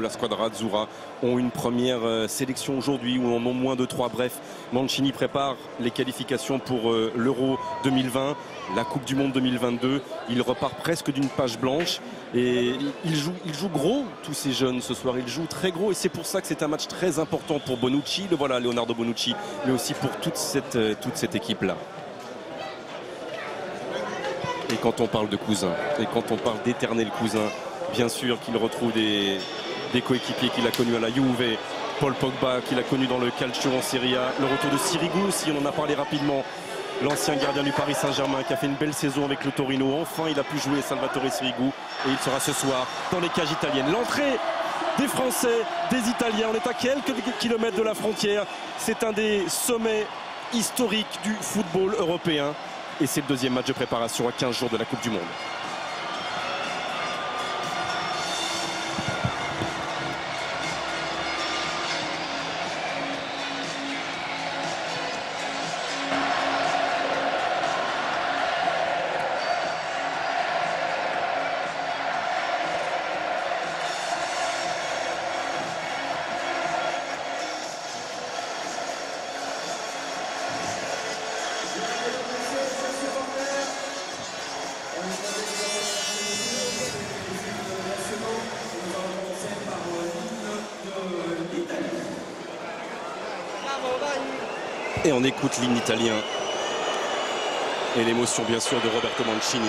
la squadra Azzurra ont une première sélection aujourd'hui ou en ont moins de 3. Bref, Mancini prépare les qualifications pour l'Euro 2020, la Coupe du Monde 2022. Il repart presque d'une page blanche et il joue gros, tous ces jeunes ce soir. Il joue très gros et c'est pour ça que c'est un match très important pour Bonucci, le voilà Leonardo Bonucci, mais aussi pour toute cette équipe-là. Et quand on parle de cousin, et quand on parle d'éternel cousin, bien sûr qu'il retrouve des coéquipiers qu'il a connus à la Juve, Paul Pogba qu'il a connu dans le Calcio en Serie A, le retour de Sirigu aussi, on en a parlé rapidement, l'ancien gardien du Paris Saint-Germain qui a fait une belle saison avec le Torino. Enfin, il a pu jouer Salvatore Sirigu et il sera ce soir dans les cages italiennes. L'entrée des Français, des Italiens, on est à quelques kilomètres de la frontière. C'est un des sommets historiques du football européen. Et c'est le deuxième match de préparation à 15 jours de la Coupe du Monde. Et on écoute l'hymne italien et l'émotion bien sûr de Roberto Mancini.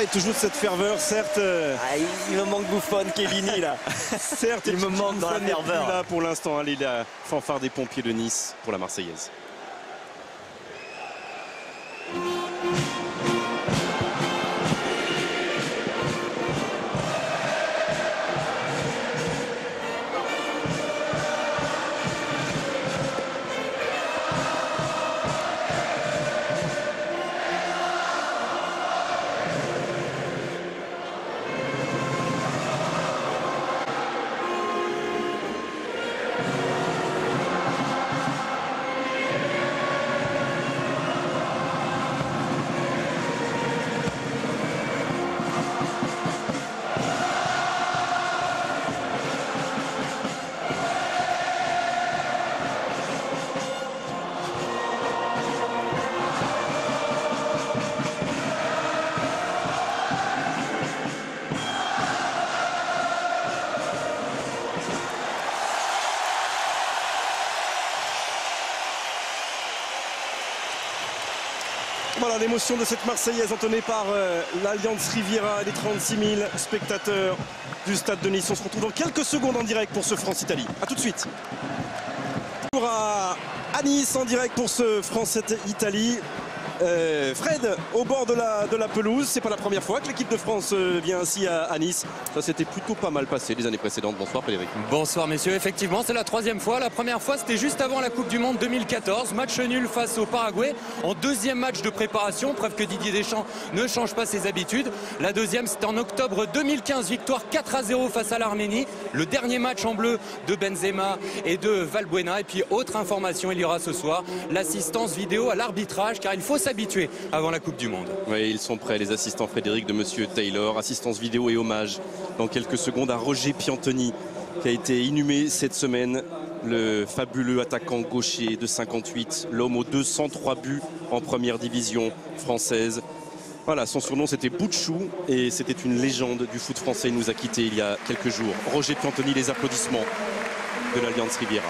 Et toujours cette ferveur, certes. Il me manque Buffon, Chiellini là. Certes, il me manque dans la ferveur. Là pour l'instant, allez, la fanfare des pompiers de Nice pour la Marseillaise. Voilà l'émotion de cette Marseillaise entonnée par l'Alliance Riviera et les 36 000 spectateurs du stade de Nice. On se retrouve dans quelques secondes en direct pour ce France-Italie. A tout de suite. À Nice en direct pour ce France-Italie. Fred, au bord de la pelouse, c'est pas la première fois que l'équipe de France vient ainsi à Nice. Ça s'était plutôt pas mal passé les années précédentes. Bonsoir Frédéric. Bonsoir messieurs, effectivement c'est la troisième fois. La première fois c'était juste avant la Coupe du Monde 2014, match nul face au Paraguay en deuxième match de préparation, preuve que Didier Deschamps ne change pas ses habitudes. La deuxième c'était en octobre 2015, victoire 4-0 face à l'Arménie, le dernier match en bleu de Benzema et de Valbuena. Et puis autre information, il y aura ce soir l'assistance vidéo à l'arbitrage, car il faut s'habituer avant la Coupe du Monde. Oui, ils sont prêts, les assistants Frédéric de Monsieur Taylor. Assistance vidéo et hommage dans quelques secondes à Roger Piantoni, qui a été inhumé cette semaine. Le fabuleux attaquant gaucher de 58, l'homme aux 203 buts en première division française. Voilà, son surnom c'était Boutchou et c'était une légende du foot français. Il nous a quittés il y a quelques jours. Roger Piantoni, les applaudissements de l'Alliance Riviera.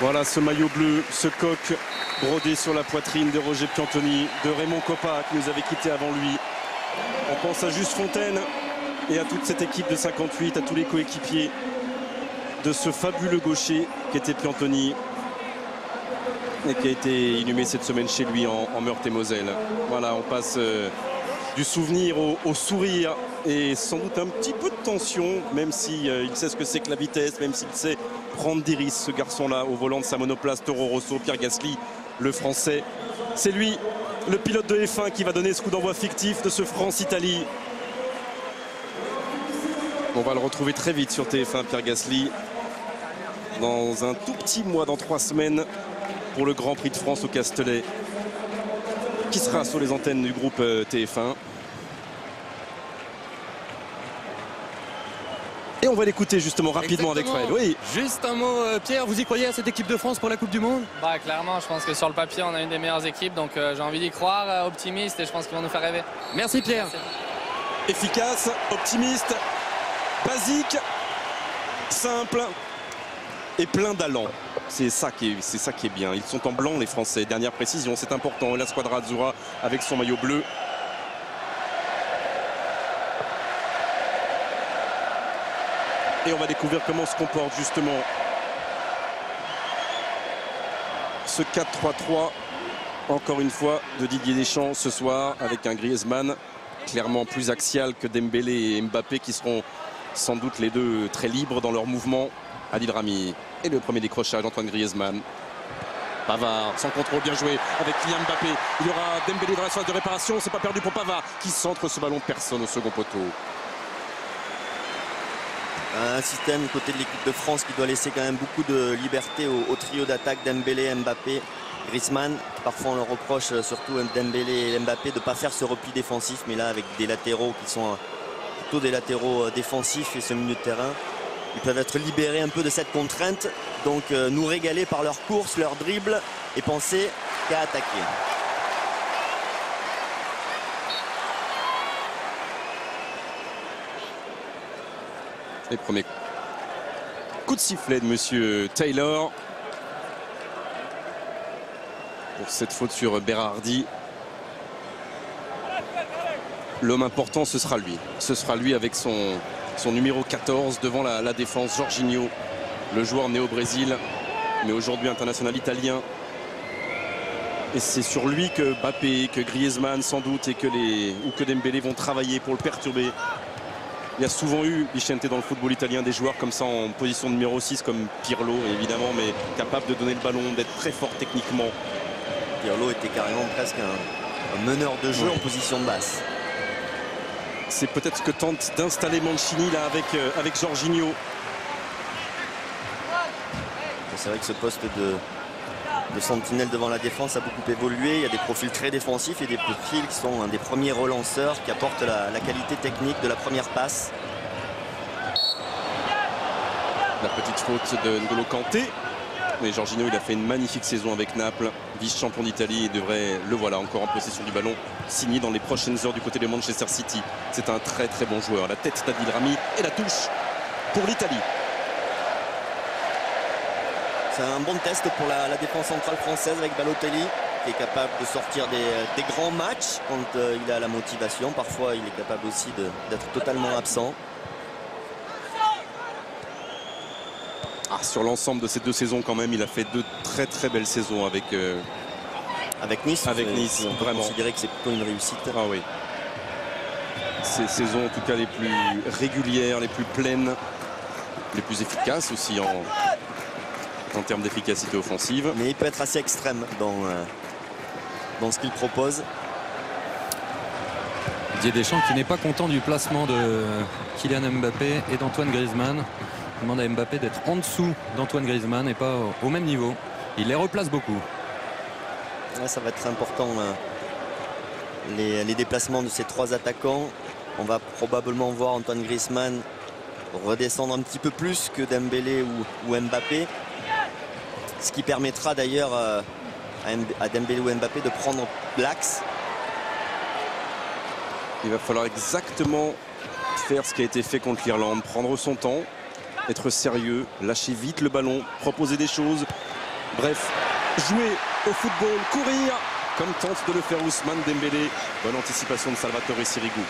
Voilà ce maillot bleu, ce coq brodé sur la poitrine de Roger Piantoni, de Raymond Coppa qui nous avait quittés avant lui. On pense à Juste Fontaine et à toute cette équipe de 58, à tous les coéquipiers de ce fabuleux gaucher qui était Piantoni et qui a été inhumé cette semaine chez lui en Meurthe-et-Moselle. Voilà, on passe du souvenir au sourire et sans doute un petit peu de tension, même si il sait ce que c'est que la vitesse, même s'il sait prendre des risques, ce garçon-là, au volant de sa monoplace Toro Rosso. Pierre Gasly, le Français. C'est lui, le pilote de F1, qui va donner ce coup d'envoi fictif de ce France-Italie. On va le retrouver très vite sur TF1, Pierre Gasly, dans un tout petit mois, dans 3 semaines, pour le Grand Prix de France au Castellet, qui sera sur les antennes du groupe TF1. Et on va l'écouter justement rapidement. Exactement. Avec Fred. Oui. Juste un mot, Pierre, vous y croyez à cette équipe de France pour la Coupe du Monde? Bah clairement, je pense que sur le papier, on a une des meilleures équipes, donc j'ai envie d'y croire, optimiste, et je pense qu'ils vont nous faire rêver. Merci Pierre. Merci. Efficace, optimiste, basique, simple et plein d'allant. C'est ça qui est bien. Ils sont en blanc les Français. Dernière précision, c'est important. La Squadra Azzurra avec son maillot bleu. Et on va découvrir comment se comporte justement ce 4-3-3, encore une fois, de Didier Deschamps ce soir, avec un Griezmann clairement plus axial que Dembélé et Mbappé, qui seront sans doute les deux très libres dans leur mouvement. Adil Rami et le premier décrochage d'Antoine Griezmann. Pavard, sans contrôle, bien joué avec Kylian Mbappé. Il y aura Dembélé dans la phase de réparation, c'est pas perdu pour Pavard qui centre ce ballon, personne au second poteau. Un système du côté de l'équipe de France qui doit laisser quand même beaucoup de liberté au trio d'attaque Dembélé, Mbappé, Griezmann. Parfois on leur reproche, surtout Dembélé et Mbappé, de ne pas faire ce repli défensif, mais là avec des latéraux qui sont plutôt des latéraux défensifs et ce milieu de terrain, ils peuvent être libérés un peu de cette contrainte, donc nous régaler par leur course, leur dribble et penser qu'à attaquer. Les premiers coups de sifflet de Monsieur Taylor pour cette faute sur Berardi. L'homme important, ce sera lui. Ce sera lui avec son numéro 14 devant la défense. Jorginho, le joueur né au Brésil, mais aujourd'hui international italien. Et c'est sur lui que Mbappé, que Griezmann sans doute et que Dembélé vont travailler pour le perturber. Il y a souvent eu, Vicente, dans le football italien, des joueurs comme ça en position de numéro 6, comme Pirlo, évidemment, mais capable de donner le ballon, d'être très fort techniquement. Pirlo était carrément presque un meneur de jeu en position de basse. C'est peut-être ce que tente d'installer Mancini là avec Jorginho. C'est vrai que ce poste de sentinelle devant la défense a beaucoup évolué. Il y a des profils très défensifs et des profils qui sont des premiers relanceurs qui apportent la qualité technique de la première passe. La petite faute de N'Golo Kanté. Mais Jorginho, il a fait une magnifique saison avec Naples, vice-champion d'Italie, et devrait, le voilà, encore en possession du ballon, signé dans les prochaines heures du côté de Manchester City. C'est un très très bon joueur. La tête d'Adil Rami et la touche pour l'Italie. C'est un bon test pour la défense centrale française avec Balotelli, qui est capable de sortir des grands matchs quand il a la motivation. Parfois, il est capable aussi d'être totalement absent. Sur l'ensemble de ces 2 saisons, quand même, il a fait 2 très très belles saisons avec Nice. Avec Nice, on peut vraiment. considérer que c'est plutôt une réussite. Ah oui. Ces saisons, en tout cas, les plus régulières, les plus pleines, les plus efficaces aussi en termes d'efficacité offensive. Mais il peut être assez extrême dans ce qu'il propose. Didier Deschamps qui n'est pas content du placement de Kylian Mbappé et d'Antoine Griezmann. Il demande à Mbappé d'être en dessous d'Antoine Griezmann et pas au même niveau. Il les replace beaucoup. Ouais, ça va être important, les déplacements de ces 3 attaquants. On va probablement voir Antoine Griezmann redescendre un petit peu plus que Dembélé ou Mbappé. Ce qui permettra d'ailleurs à Dembélé ou Mbappé de prendre l'axe. Il va falloir exactement faire ce qui a été fait contre l'Irlande, prendre son temps, être sérieux, lâcher vite le ballon, proposer des choses. Bref, jouer au football, courir, comme tente de le faire Ousmane Dembélé. Bonne anticipation de Salvatore Sirigu.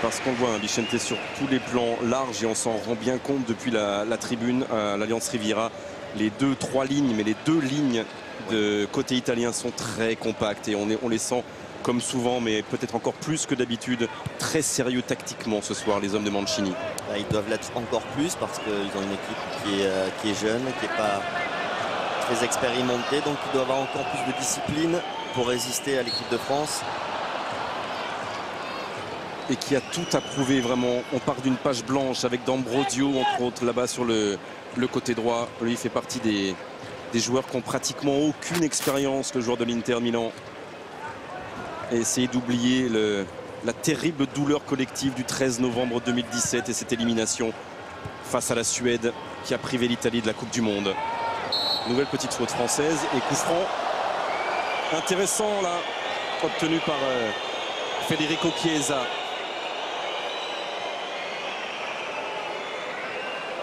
Parce qu'on voit Vicente sur tous les plans larges et on s'en rend bien compte depuis la tribune à l'Alliance Riviera. Les 2-3 lignes, mais les 2 lignes de côté italien sont très compactes et on les sent comme souvent, mais peut-être encore plus que d'habitude, très sérieux tactiquement ce soir, les hommes de Mancini. Ils doivent l'être encore plus parce qu'ils ont une équipe qui est jeune, qui n'est pas très expérimentée, donc ils doivent avoir encore plus de discipline pour résister à l'équipe de France. Et qui a tout à prouver vraiment. On part d'une page blanche avec D'Ambrosio entre autres là-bas sur le côté droit. Lui il fait partie des joueurs qui n'ont pratiquement aucune expérience, le joueur de l'Inter Milan. Et essayer d'oublier la terrible douleur collective du 13 novembre 2017 et cette élimination face à la Suède qui a privé l'Italie de la Coupe du Monde. Nouvelle petite faute française et coup franc intéressant là, obtenu par Federico Chiesa.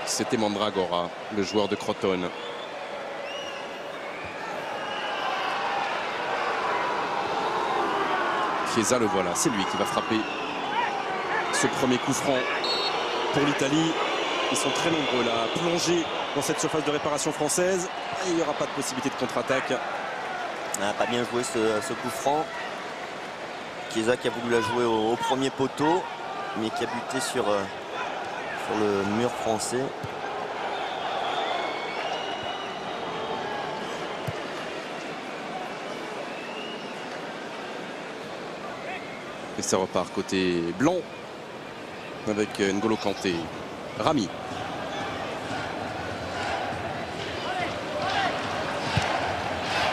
C'était Mandragora, le joueur de Crotone. Chiesa, le voilà, c'est lui qui va frapper ce premier coup franc pour l'Italie. Ils sont très nombreux là à plonger dans cette surface de réparation française. Et il n'y aura pas de possibilité de contre-attaque. Pas bien joué ce coup franc. Chiesa qui a voulu la jouer au premier poteau, mais qui a buté sur le mur français. Et ça repart côté blanc avec N'Golo Kanté. Rami.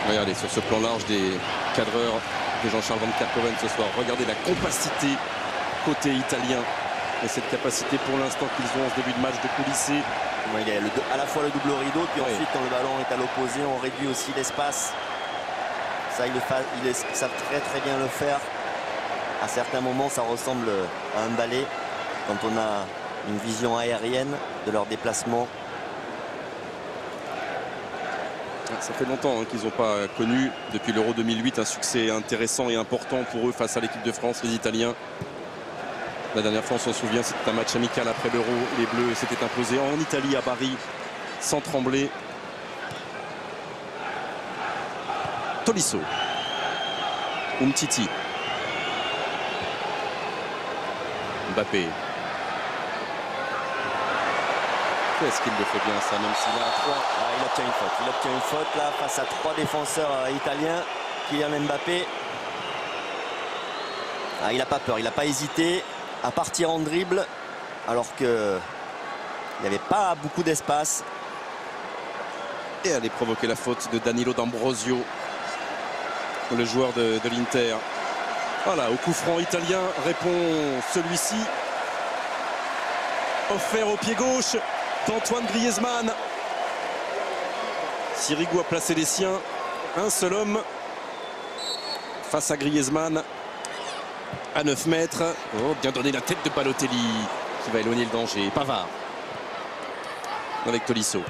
Regardez sur ce plan large des cadreurs de Jean-Charles Van Kerkhoven ce soir. Regardez la compacité côté italien et cette capacité pour l'instant qu'ils ont en ce début de match de coulisser. Il y a à la fois le double rideau, puis ensuite quand le ballon est à l'opposé, on réduit aussi l'espace. Ça, ils savent très très bien le faire. À certains moments, ça ressemble à un balai quand on a une vision aérienne de leur déplacement. Ça fait longtemps qu'ils n'ont pas connu, depuis l'Euro 2008, un succès intéressant et important pour eux face à l'équipe de France, les Italiens. La dernière fois, on s'en souvient, c'était un match amical après l'Euro. Les Bleus s'étaient imposés en Italie, à Bari, sans trembler. Tolisso. Umtiti. Mbappé. Est-ce qu'il le fait bien ça, même s'il a 3? Il obtient une faute. Il obtient une faute là face à 3 défenseurs italiens. Kylian Mbappé. Il n'a pas peur, il n'a pas hésité à partir en dribble alors que il n'y avait pas beaucoup d'espace. Et aller provoquer la faute de Danilo D'Ambrosio, le joueur de l'Inter. Voilà, au coup franc italien répond celui-ci, offert au pied gauche d'Antoine Griezmann. Sirigu a placé les siens, un seul homme face à Griezmann à 9 mètres. Oh, bien donné la tête de Balotelli qui va éloigner le danger. Pavard avec Tolisso.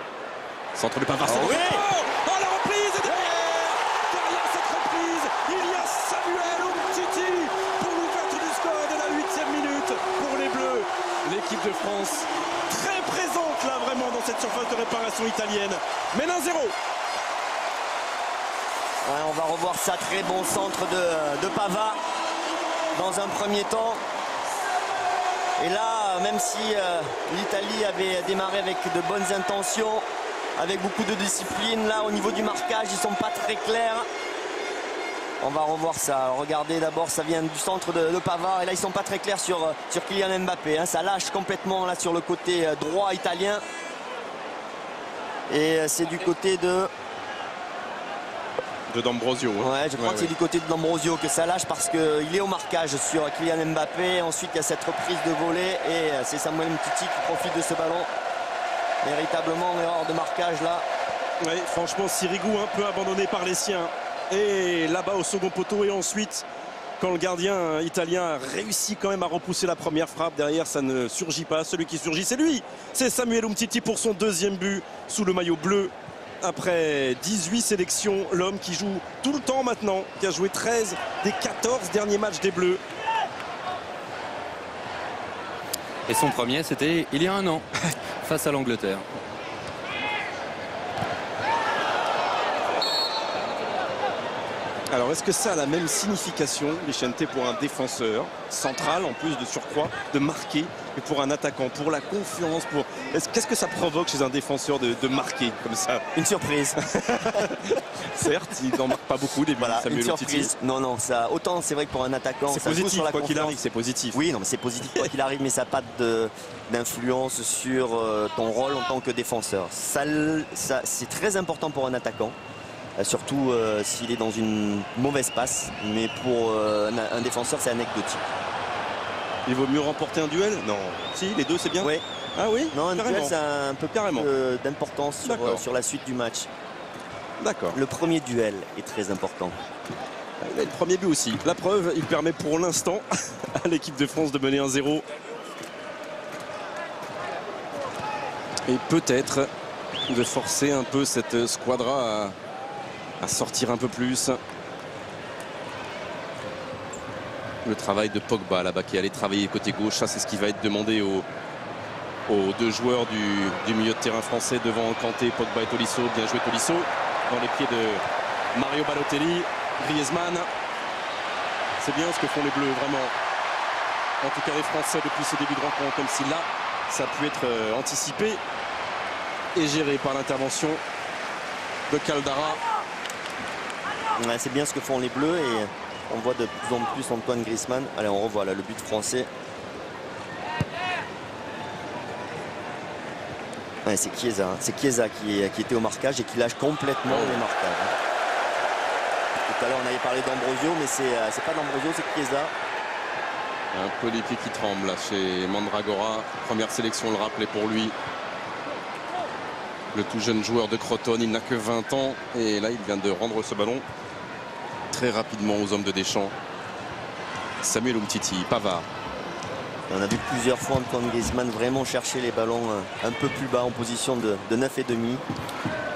Centre de Pavard. Oui. La reprise derrière cette reprise, il y a Samuel Umtiti pour l'ouverture du score de la 8e minute pour les Bleus. L'équipe de France très présente là vraiment dans cette surface de réparation italienne. Mène 1-0. On va revoir ça, très bon centre de Pavard dans un premier temps. Et là, même si l'Italie avait démarré avec de bonnes intentions, avec beaucoup de discipline, là au niveau du marquage, ils ne sont pas très clairs. On va revoir ça. Regardez d'abord, ça vient du centre de Pavard. Et là, ils ne sont pas très clairs sur Kylian Mbappé. Ça lâche complètement là sur le côté droit italien. Et c'est du côté de D'Ambrosio. Ouais, je crois que c'est du côté de D'Ambrosio que ça lâche parce qu'il est au marquage sur Kylian Mbappé. Ensuite, il y a cette reprise de volée et c'est Samuel Umtiti qui profite de ce ballon. Véritablement, erreur de marquage là. Oui, franchement, Sirigu un peu abandonné par les siens. Et là-bas au second poteau et ensuite, quand le gardien italien a réussi quand même à repousser la première frappe, derrière ça ne surgit pas. Celui qui surgit, c'est lui. C'est Samuel Umtiti pour son 2e but sous le maillot bleu. Après 18 sélections, l'homme qui joue tout le temps maintenant, qui a joué 13 des 14 derniers matchs des Bleus. Et son premier, c'était il y a un an, face à l'Angleterre. Alors, est-ce que ça a la même signification, Vicente, pour un défenseur central, en plus de surcroît, de marquer, et pour un attaquant, pour la confiance, pour... Qu'est-ce que ça provoque chez un défenseur de marquer comme ça? Une surprise. Certes, il n'en marque pas beaucoup des buts. Voilà, Samuel une surprise. Umtiti. Non, ça, autant c'est vrai que pour un attaquant, c'est ça joue positif, sur la quoi qu'il confiance. arrive, c'est positif. Oui, non, mais c'est positif quoi qu'il arrive, mais ça n'a pas d'influence sur ton rôle en tant que défenseur. Ça, c'est très important pour un attaquant. Surtout s'il est dans une mauvaise passe, mais pour un défenseur c'est anecdotique. Il vaut mieux remporter un duel? Non. Si, les deux c'est bien? Oui. Ah oui? Non, un duel c'est un peu carrément d'importance sur la suite du match. D'accord. Le premier duel est très important. Il a le premier but aussi. La preuve, il permet pour l'instant à l'équipe de France de mener 1-0. Et peut-être de forcer un peu cette squadra à sortir un peu plus. Le travail de Pogba là-bas qui allait travailler côté gauche, ça c'est ce qui va être demandé aux deux joueurs du milieu de terrain français devant Kanté, Pogba et Tolisso. Bien joué Tolisso dans les pieds de Mario Balotelli. Griezmann, c'est bien ce que font les Bleus vraiment. En tout cas les Français depuis ce début de rencontre, comme si là ça a pu être anticipé et géré par l'intervention de Caldara. Ouais, c'est bien ce que font les Bleus et on voit de plus en plus Antoine Griezmann. Allez, on revoit là le but français. Ouais, c'est Chiesa. C'est Chiesa qui était au marquage et qui lâche complètement les marquages. Tout à l'heure on avait parlé d'Ambrosio, mais c'est pas d'Ambrosio, c'est Chiesa. Un peu les pieds qui tremblent là chez Mandragora. Première sélection, le rappelait pour lui. Le tout jeune joueur de Crotone, il n'a que 20 ans. Et là, il vient de rendre ce ballon très rapidement aux hommes de Deschamps. Samuel Umtiti, Pavard. On a vu plusieurs fois Antoine Griezmann vraiment chercher les ballons un peu plus bas en position de 9,5.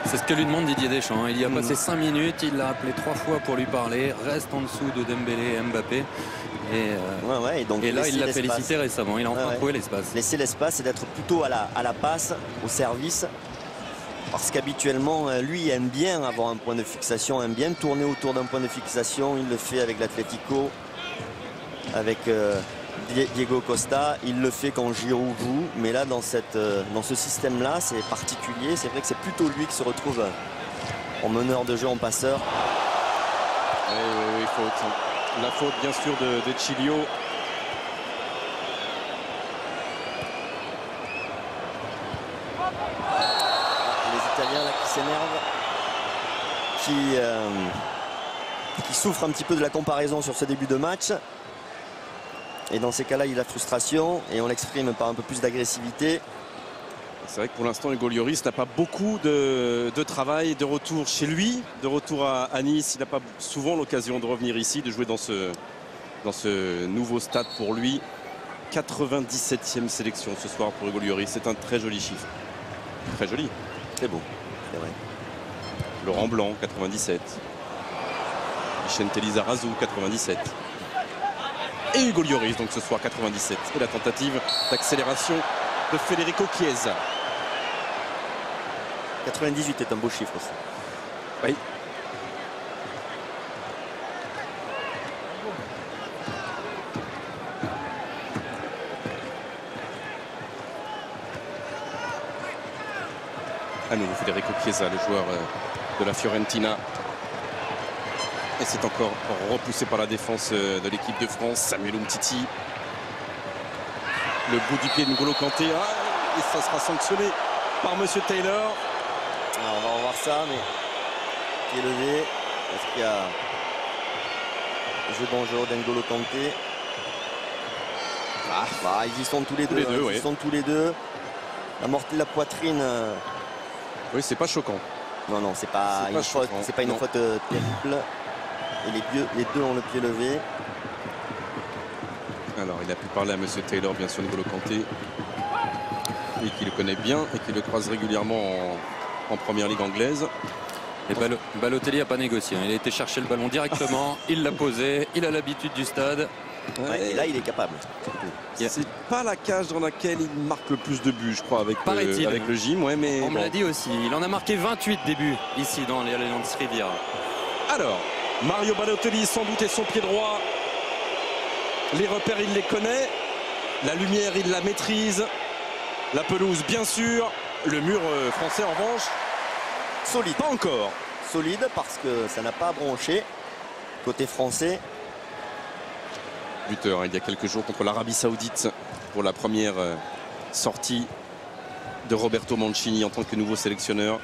C'est ce que lui demande Didier Deschamps. Il y a passé 5 minutes, il l'a appelé 3 fois pour lui parler. Reste en dessous de Dembélé et Mbappé. Et là, il l'a félicité récemment. Il a enfin trouvé l'espace. Laisser l'espace et d'être plutôt à la passe, au service. Parce qu'habituellement, lui aime bien avoir un point de fixation, aime bien tourner autour d'un point de fixation. Il le fait avec l'Atlético, avec Diego Costa. Il le fait quand Giroud joue, mais là dans ce système-là, c'est particulier. C'est vrai que c'est plutôt lui qui se retrouve en meneur de jeu, en passeur. Oui, faute. La faute bien sûr de Chilio. Les Italiens là qui s'énervent, qui souffrent un petit peu de la comparaison sur ce début de match. Et dans ces cas-là, il y a la frustration et on l'exprime par un peu plus d'agressivité. C'est vrai que pour l'instant, Hugo Lloris n'a pas beaucoup de travail, de retour chez lui, de retour à Nice. Il n'a pas souvent l'occasion de revenir ici, de jouer dans ce nouveau stade pour lui. 97e sélection ce soir pour Hugo Lloris. C'est un très joli chiffre. Très joli. Très beau, c'est vrai. Laurent Blanc, 97. Vicente Lizarazu, 97. Et Hugo Lloris, donc ce soir 97. Et la tentative d'accélération de Federico Chiesa. 98 est un beau chiffre aussi. Oui. À nouveau Federico Chiesa, le joueur de la Fiorentina. Et c'est encore repoussé par la défense de l'équipe de France. Samuel Umtiti. Le bout du pied de N'Golo Kanté. Et ça sera sanctionné par Monsieur Taylor. Alors, on va revoir ça, mais qui est levé. Est-ce qu'il y a jeu dangereux d'N'Golo Kanté? Ils y sont tous les deux. Ils y sont tous les deux. Amorti la poitrine. Oui, c'est pas choquant. Non, c'est pas une faute. C'est pas une faute terrible. Et les deux ont le pied levé. Alors, il a pu parler à Monsieur Taylor, bien sûr, N'Golo Kanté. Et qui le connaît bien et qui le croise régulièrement en première ligue anglaise. Et Balotelli n'a pas négocié. Il a été chercher le ballon directement. Il l'a posé. Il a l'habitude du stade. Et là, il est capable. C'est pas la cage dans laquelle il marque le plus de buts, je crois, avec le gym. Ouais, mais on me l'a dit aussi. Il en a marqué 28 débuts ici dans les Allianz Riviera. Alors, Mario Balotelli, sans doute, est son pied droit. Les repères, il les connaît. La lumière, il la maîtrise. La pelouse, bien sûr. Le mur français, en revanche, solide. Pas encore. Solide parce que ça n'a pas bronché. Côté français. Buteur, il y a quelques jours contre l'Arabie Saoudite pour la première sortie de Roberto Mancini en tant que nouveau sélectionneur.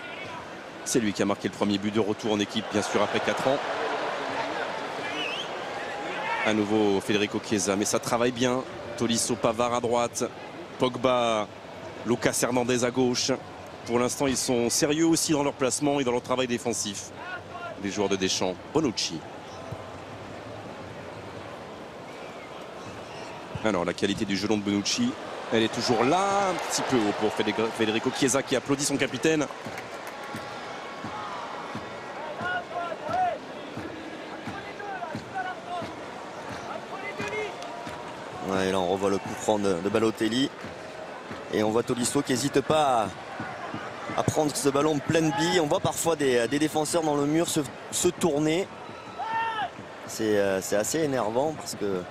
C'est lui qui a marqué le premier but de retour en équipe, bien sûr, après 4 ans. À nouveau Federico Chiesa, mais ça travaille bien. Tolisso, Pavard à droite. Pogba, Lucas Hernandez à gauche. Pour l'instant, ils sont sérieux aussi dans leur placement et dans leur travail défensif. Les joueurs de Deschamps. Bonucci. Alors, la qualité du gelon de Bonucci, elle est toujours là, un petit peu haut pour Federico Chiesa qui applaudit son capitaine. Ouais, là, on revoit le coup franc de Balotelli. Et on voit Tolisso qui n'hésite pas à prendre ce ballon pleine bille. On voit parfois des défenseurs dans le mur se tourner. C'est assez énervant parce que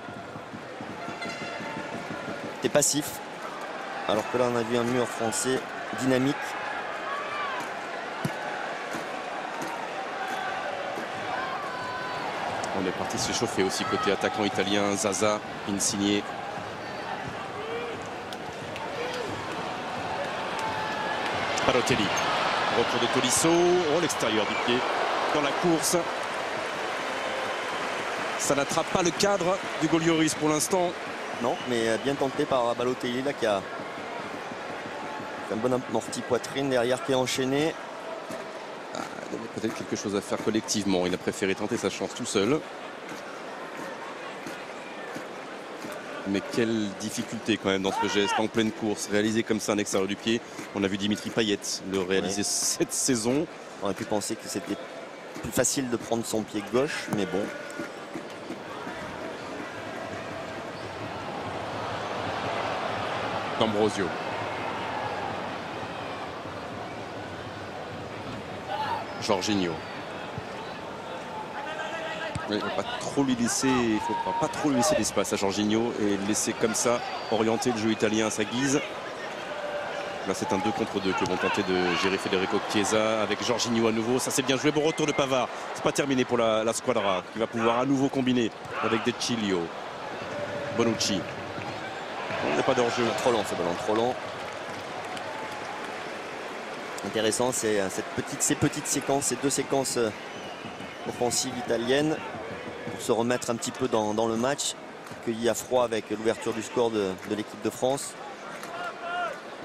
t'es passif. Alors que là, on a vu un mur français dynamique. On est parti se chauffer aussi côté attaquant italien. Zaza, Insigne. Balotelli. Retour de Tolisso. Oh, l'extérieur du pied dans la course. Ça n'attrape pas le cadre d'Hugo Lloris pour l'instant. Non, mais bien tenté par Balotelli là qui a un bon amorti poitrine derrière qui est enchaîné. Il avait peut-être quelque chose à faire collectivement. Il a préféré tenter sa chance tout seul. Mais quelle difficulté quand même dans ce geste en pleine course. Réalisé comme ça en extérieur du pied. On a vu Dimitri Payet le réaliser cette saison. On aurait pu penser que c'était plus facile de prendre son pied gauche, mais bon. D'Ambrosio. Jorginho. Il ne faut pas trop lui laisser, l'espace à Jorginho et le laisser comme ça orienter le jeu italien à sa guise. Là, c'est un 2 contre 2 que vont tenter de gérer Federico Chiesa avec Jorginho à nouveau. Ça, c'est bien joué. Bon retour de Pavard. C'est pas terminé pour la squadra qui va pouvoir à nouveau combiner avec De Chilio. Bonucci. On n'a pas d'enjeu. Trop long, ce ballon, trop long. Intéressant, c'est ces petites séquences, ces deux séquences offensives italiennes pour se remettre un petit peu dans le match, accueilli à froid avec l'ouverture du score de l'équipe de France.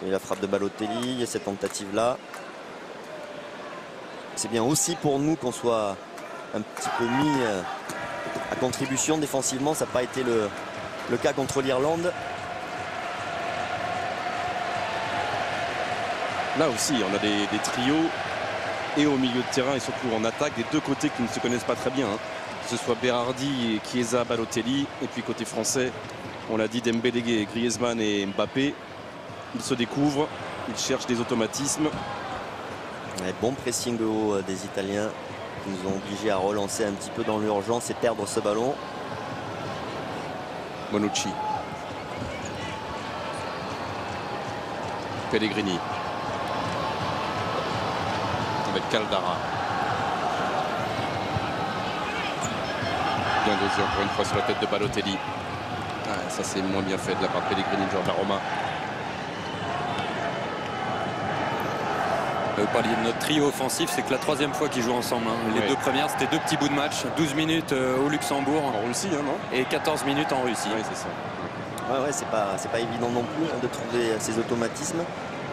Et la frappe de Balotelli et cette tentative là. C'est bien aussi pour nous qu'on soit un petit peu mis à contribution défensivement. Ça n'a pas été le cas contre l'Irlande. Là aussi, on a des trios et au milieu de terrain et surtout en attaque des deux côtés qui ne se connaissent pas très bien. Hein. Que ce soit Berardi et Chiesa, Balotelli. Et puis côté français, on l'a dit, Dembélé, Griezmann et Mbappé. Ils se découvrent, ils cherchent des automatismes. Ouais, bon pressing haut des Italiens qui nous ont obligés à relancer un petit peu dans l'urgence et perdre ce ballon. Bonucci. Pellegrini. Avec Caldara. Bien dosé encore une fois sur la tête de Balotelli. Ah, ça c'est moins bien fait de la part de Pellegrini, le joueur de la Roma. Vous parliez de notre trio offensif, c'est que la troisième fois qu'ils jouent ensemble. Hein. Les deux premières, c'était 2 petits bouts de match, 12 minutes au Luxembourg. En Russie, hein, non? Et 14 minutes en Russie. Oui, c'est ça. Ouais, c'est pas évident non plus de trouver ces automatismes.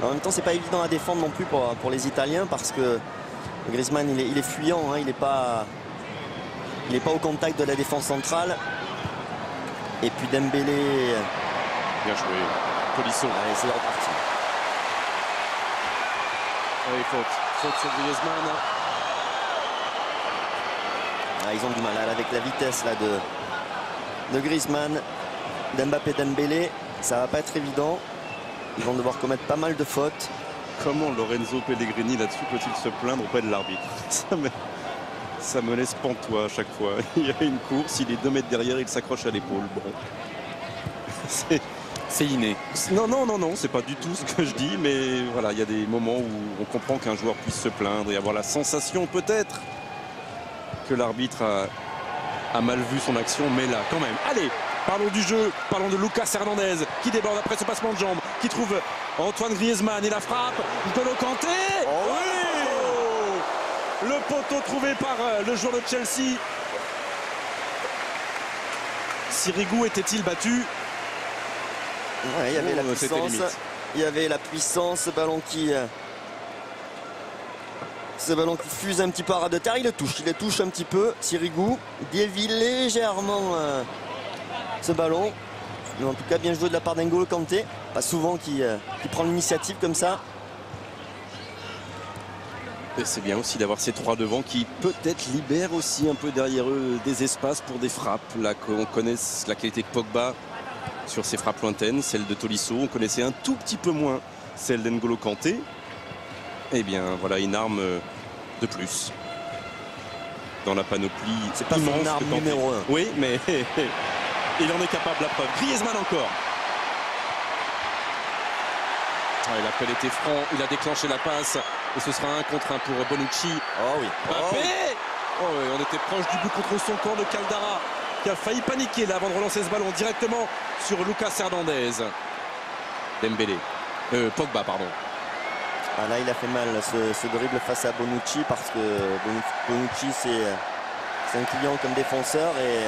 En même temps, c'est pas évident à défendre non plus pour les Italiens parce que Griezmann, il est fuyant, hein, il n'est pas au contact de la défense centrale. Et puis Dembélé. Bien joué. Tolisso. Allez, c'est reparti. Oui, faute sur Griezmann. Ah, ils ont du mal là, avec la vitesse là, de Griezmann, d'Mbappé, Dembélé. Ça va pas être évident. Ils vont devoir commettre pas mal de fautes. Comment Lorenzo Pellegrini là-dessus peut-il se plaindre auprès de l'arbitre? Ça me laisse pantois à chaque fois. Il y a une course, il est 2 mètres derrière, il s'accroche à l'épaule. Bon. C'est inné. Non, c'est pas du tout ce que je dis, mais voilà, il y a des moments où on comprend qu'un joueur puisse se plaindre et avoir la sensation peut-être que l'arbitre a mal vu son action, mais là, quand même. Allez, parlons du jeu, parlons de Lucas Hernandez qui déborde après ce passement de jambe, qui trouve Antoine Griezmann et la frappe. N'Golo Kanté. Oh oui, le poteau trouvé par le joueur de Chelsea. Sirigu était-il battu? Ouais, il y avait la puissance, il y avait la puissance, ce ballon qui fuse un petit peu à ras de terre. Il le touche un petit peu. Sirigu dévie légèrement ce ballon. Mais en tout cas, bien joué de la part d'N'Golo Kanté. Pas souvent qui prend l'initiative comme ça. Et c'est bien aussi d'avoir ces trois devant qui peut-être libèrent aussi un peu derrière eux des espaces pour des frappes. Là, on connaît la qualité de Pogba sur ses frappes lointaines, celle de Tolisso. On connaissait un tout petit peu moins celle d'N'Golo Kanté. Eh bien, voilà une arme de plus dans la panoplie. C'est pas son arme numéro 1. Oui, mais il en est capable, la preuve. Griezmann encore. Ouais, l'appel était franc, il a déclenché la passe et ce sera 1 contre 1 pour Bonucci. Oh oui. Mbappé. Oh oui, on était proche du but contre son camp de Caldara qui a failli paniquer là avant de relancer ce ballon directement sur Lucas Hernandez. Dembélé. Pogba, pardon. Ah, là, il a fait mal ce dribble face à Bonucci parce que Bonucci, c'est un client comme défenseur et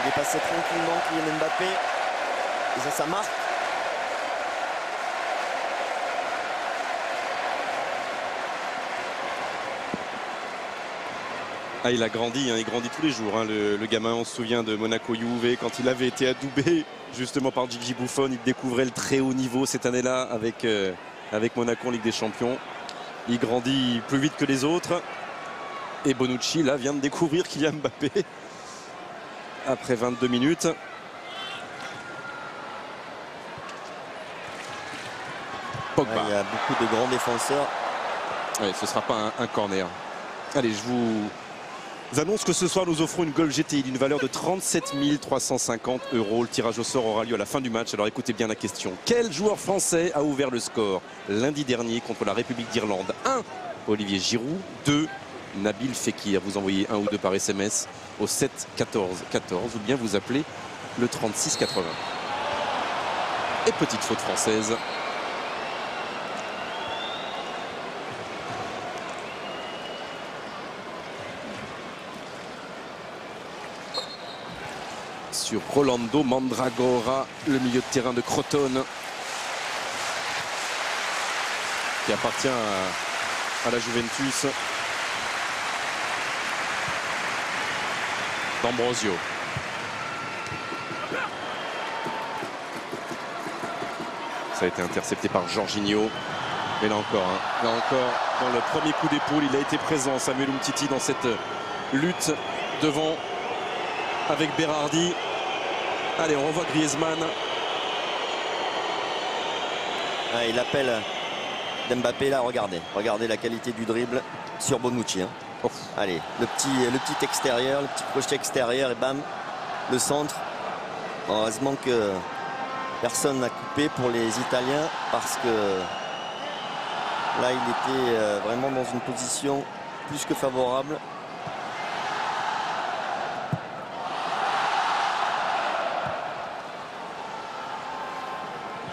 il est passé tranquillement Kylian Mbappé. Et ça marque. Ah, il a grandi, hein, il grandit tous les jours. Hein, le gamin, on se souvient de Monaco Juve quand il avait été adoubé justement par Gigi Buffon. Il découvrait le très haut niveau cette année-là avec Monaco en Ligue des Champions. Il grandit plus vite que les autres. Et Bonucci, là, vient de découvrir Kylian Mbappé après 22 minutes. Pogba. Ouais, il y a beaucoup de grands défenseurs. Ouais, ce ne sera pas un corner. Allez, je annonce que ce soir nous offrons une Golf GTI d'une valeur de 37 350 €. Le tirage au sort aura lieu à la fin du match. Alors écoutez bien la question. Quel joueur français a ouvert le score lundi dernier contre la République d'Irlande? 1. Olivier Giroud. 2. Nabil Fekir. Vous envoyez 1 ou 2 par SMS au 7 14 14 ou bien vous appelez le 36 80. Et petite faute française. Sur Rolando Mandragora, le milieu de terrain de Crotone, qui appartient à la Juventus. D'Ambrosio. Ça a été intercepté par Jorginho. Mais là encore, dans le premier coup d'épaule, il a été présent, Samuel Umtiti, dans cette lutte devant avec Berardi. Allez, on revoit Griezmann. Ah, il appelle Dembélé là, regardez la qualité du dribble sur Bonucci. Hein. Allez, le petit extérieur, le petit crochet extérieur et bam, le centre. Heureusement que personne n'a coupé pour les Italiens parce que là il était vraiment dans une position plus que favorable.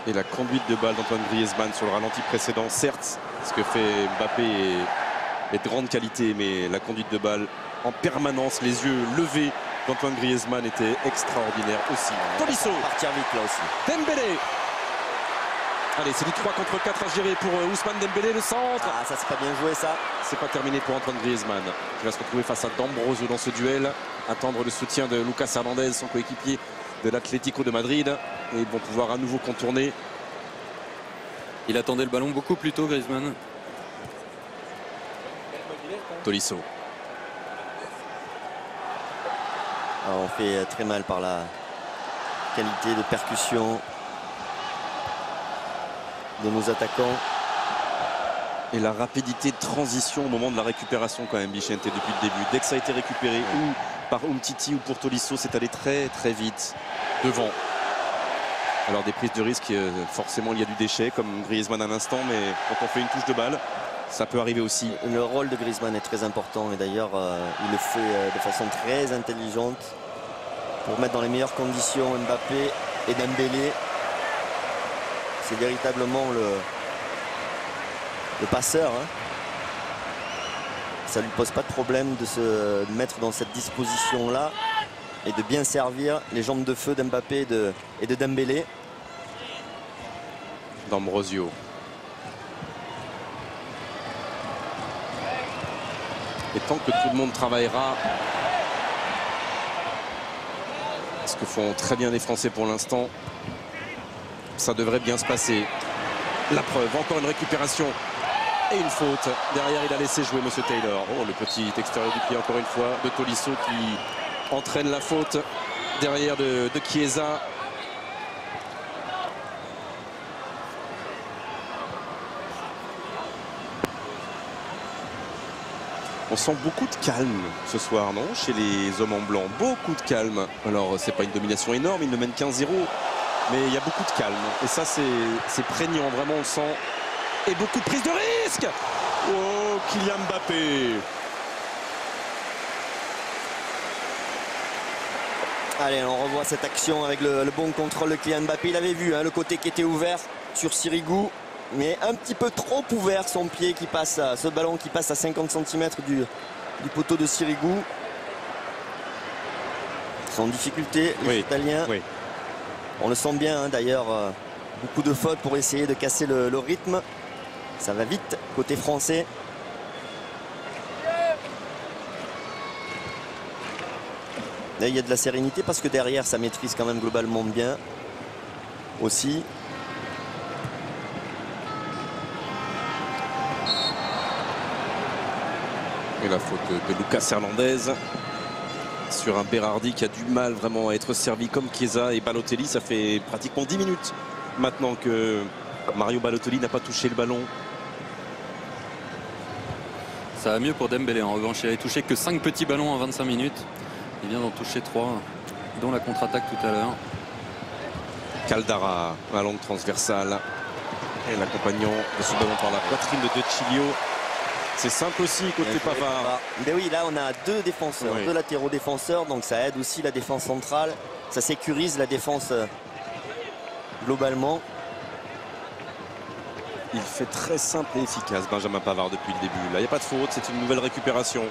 Et la conduite de balle d'Antoine Griezmann sur le ralenti précédent, certes, ce que fait Mbappé est de grande qualité, mais la conduite de balle en permanence, les yeux levés d'Antoine Griezmann était extraordinaire aussi. Tolisso, partir vite là aussi. Dembélé. Allez, c'est du 3 contre 4 à gérer pour Ousmane Dembélé, le centre. Ah, ça c'est pas bien joué ça. C'est pas terminé pour Antoine Griezmann, qui va se retrouver face à D'Ambrosio dans ce duel. Attendre le soutien de Lucas Hernandez, son coéquipier de l'Atlético de Madrid. Et ils vont pouvoir à nouveau contourner. Il attendait le ballon beaucoup plus tôt, Griezmann. Tolisso. Alors, on fait très mal par la qualité de percussion de nos attaquants. Et la rapidité de transition au moment de la récupération quand même, Bichente, depuis le début. Dès que ça a été récupéré, ou par Umtiti ou pour Tolisso, c'est allé très très vite devant. Alors des prises de risque, forcément il y a du déchet comme Griezmann à l'instant, mais quand on fait une touche de balle, ça peut arriver aussi. Le rôle de Griezmann est très important et d'ailleurs il le fait de façon très intelligente pour mettre dans les meilleures conditions Mbappé et Dembélé. C'est véritablement le passeur. Hein. Ça ne lui pose pas de problème de se mettre dans cette disposition-là et de bien servir les jambes de feu d'Mbappé et de Dembélé. D'Ambrosio. Et tant que tout le monde travaillera, ce que font très bien les Français pour l'instant, ça devrait bien se passer. La preuve, encore une récupération et une faute. Derrière, il a laissé jouer Monsieur Taylor. Oh, le petit extérieur du pied encore une fois de Tolisso qui entraîne la faute derrière de Chiesa. On sent beaucoup de calme ce soir, non? Chez les hommes en blanc, beaucoup de calme. Alors, c'est pas une domination énorme, ils ne mènent qu'1-0, mais il y a beaucoup de calme. Et ça, c'est prégnant, vraiment, on le sent. Et beaucoup de prise de risque. Oh, Kylian Mbappé. Allez, on revoit cette action avec le bon contrôle de Kylian Mbappé. Il avait vu hein, le côté qui était ouvert sur Sirigu, mais un petit peu trop ouvert son pied qui passe à, ce ballon qui passe à 50 cm du poteau de Sirigu. Ils sont en difficulté, les Italiens. Oui. On le sent bien hein, d'ailleurs, beaucoup de fautes pour essayer de casser le rythme. Ça va vite côté français. Là, il y a de la sérénité parce que derrière, ça maîtrise quand même globalement bien aussi. Et la faute de Lucas Hernandez sur un Berardi qui a du mal vraiment à être servi comme Chiesa et Balotelli. Ça fait pratiquement 10 minutes maintenant que Mario Balotelli n'a pas touché le ballon. Ça va mieux pour Dembélé. En revanche, il avait touché que 5 petits ballons en 25 minutes. Il vient d'en toucher 3, dont la contre-attaque tout à l'heure. Caldara, la longue transversale. Et l'accompagnant de ce ballon par la poitrine de Chilio. C'est simple aussi côté Pavard. Mais oui, là on a deux défenseurs, deux latéraux défenseurs, donc ça aide aussi la défense centrale. Ça sécurise la défense globalement. Il fait très simple et efficace Benjamin Pavard depuis le début. Là, il n'y a pas de faute, c'est une nouvelle récupération.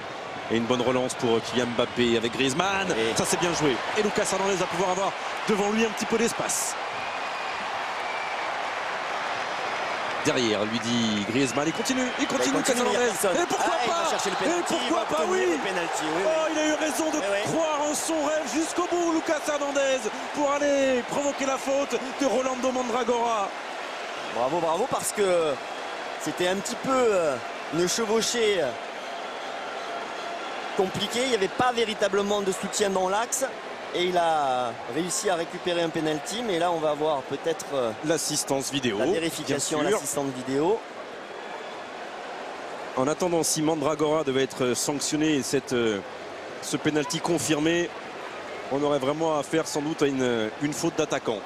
Et une bonne relance pour Kylian Mbappé avec Griezmann. Et ça, c'est bien joué. Et Lucas Hernandez va pouvoir avoir devant lui un petit peu d'espace. Derrière, lui dit Griezmann, il continue Lucas Hernandez. Et pourquoi pas et pourquoi pas, oui. Oh, il a eu raison de croire en son rêve jusqu'au bout, Lucas Hernandez, pour aller provoquer la faute de Rolando Mandragora. Bravo, bravo, parce que c'était un petit peu une chevauchée compliquée. Il n'y avait pas véritablement de soutien dans l'axe. Et il a réussi à récupérer un penalty. Mais là, on va avoir peut-être l'assistance vidéo. La vérification à l'assistante vidéo. En attendant, si Mandragora devait être sanctionné et ce penalty confirmé, on aurait vraiment affaire sans doute à une faute d'attaquant.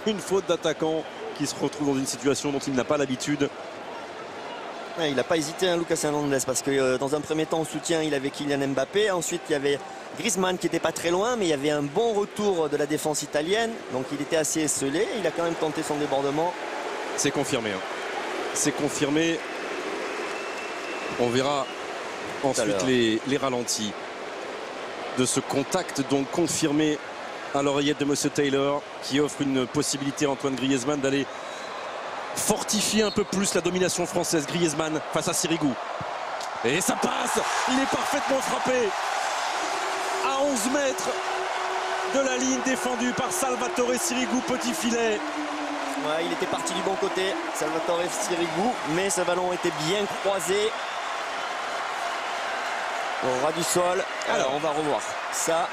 Une faute d'attaquant qui se retrouve dans une situation dont il n'a pas l'habitude. Il n'a pas hésité, Lucas Hernandez, parce que dans un premier temps, au soutien, il avait Kylian Mbappé. Ensuite, il y avait Griezmann qui n'était pas très loin, mais il y avait un bon retour de la défense italienne. Donc il était assez esselé. Il a quand même tenté son débordement. C'est confirmé. C'est confirmé. On verra ensuite les ralentis de ce contact donc confirmé à l'oreillette de Monsieur Taylor, qui offre une possibilité à Antoine Griezmann d'aller fortifier un peu plus la domination française. Griezmann face à Sirigu. Et ça passe. Il est parfaitement frappé. À 11 mètres de la ligne défendue par Salvatore Sirigu, petit filet. Ouais, il était parti du bon côté, Salvatore Sirigu, mais ce ballon était bien croisé. Au ras du sol. Alors on va revoir ça.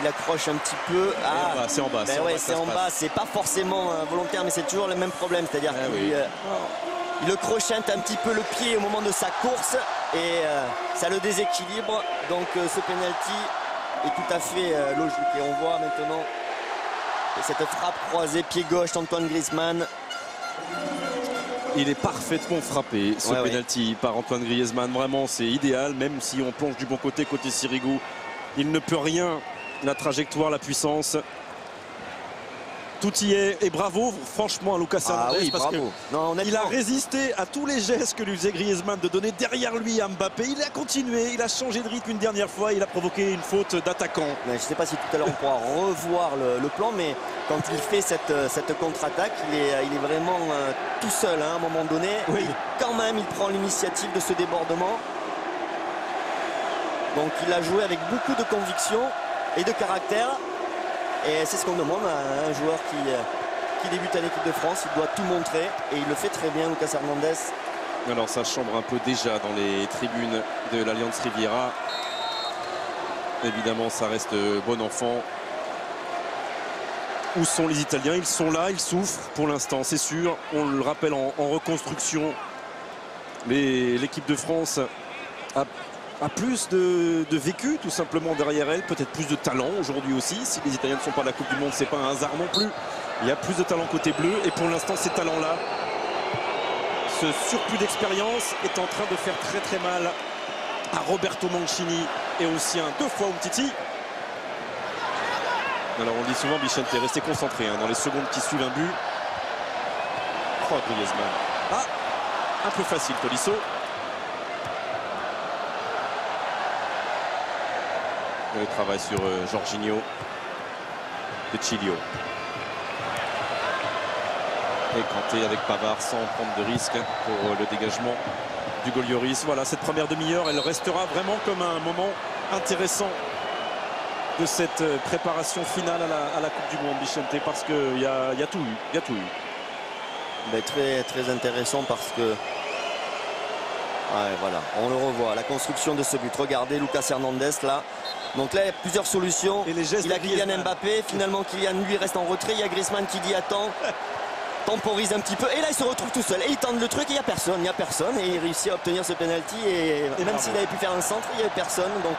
Il accroche un petit peu. Ah, c'est en bas. C'est en bas. C'est pas forcément volontaire, mais c'est toujours le même problème. C'est-à-dire qu'il il le crochette un petit peu le pied au moment de sa course et ça le déséquilibre. Donc ce penalty est tout à fait logique. Et on voit maintenant cette frappe croisée pied gauche d'Antoine Griezmann. Il est parfaitement frappé, ce penalty par Antoine Griezmann. Vraiment, c'est idéal, même si on plonge du bon côté Sirigu. Il ne peut rien. La trajectoire, la puissance, tout y est. Et bravo franchement à Lucas Hernandez, parce qu'il a résisté à tous les gestes que lui faisait Griezmann de donner derrière lui à Mbappé. Il a continué, il a changé de rythme une dernière fois, il a provoqué une faute d'attaquant. Je ne sais pas si tout à l'heure on pourra revoir le plan, mais quand il fait cette contre-attaque, il est vraiment tout seul à un moment donné. Et quand même, il prend l'initiative de ce débordement. Donc il a joué avec beaucoup de conviction et de caractère, et c'est ce qu'on demande à un joueur qui débute à l'équipe de France. Il doit tout montrer et il le fait très bien, Lucas Hernandez. Alors ça chambre un peu déjà dans les tribunes de l'Alliance Riviera. Évidemment, ça reste bon enfant. Où sont les Italiens? Ils sont là, ils souffrent pour l'instant, c'est sûr. On le rappelle en reconstruction. Mais l'équipe de France a plus de vécu tout simplement derrière elle, peut-être plus de talent aujourd'hui aussi. Si les Italiens ne sont pas à la Coupe du Monde, c'est pas un hasard non plus. Il y a plus de talent côté bleu et pour l'instant ces talents-là, ce surplus d'expérience est en train de faire très très mal à Roberto Mancini et aussi un 2 fois Umtiti. Alors on dit souvent, Bichente, restez concentré dans les secondes qui suivent un but. Oh, Griezmann. Un peu facile Tolisso. Le travail sur Jorginho de Chilio. Et Kanté avec Pavard sans prendre de risque pour le dégagement du goal Lloris. Voilà, cette première demi-heure, elle restera vraiment comme un moment intéressant de cette préparation finale à la Coupe du Monde, Bichente, parce qu'il y a tout eu. Il y a tout eu. Mais très, très intéressant parce que voilà, on le revoit, la construction de ce but. Regardez Lucas Hernandez là. Donc là, il y a plusieurs solutions. Et les gestes il a Kylian Mbappé. Finalement, Kylian, lui, reste en retrait. Il y a Griezmann qui dit attends. temporise un petit peu et là il se retrouve tout seul et il tente le truc et il n'y a personne, et il réussit à obtenir ce penalty et même s'il avait pu faire un centre, il n'y avait personne, donc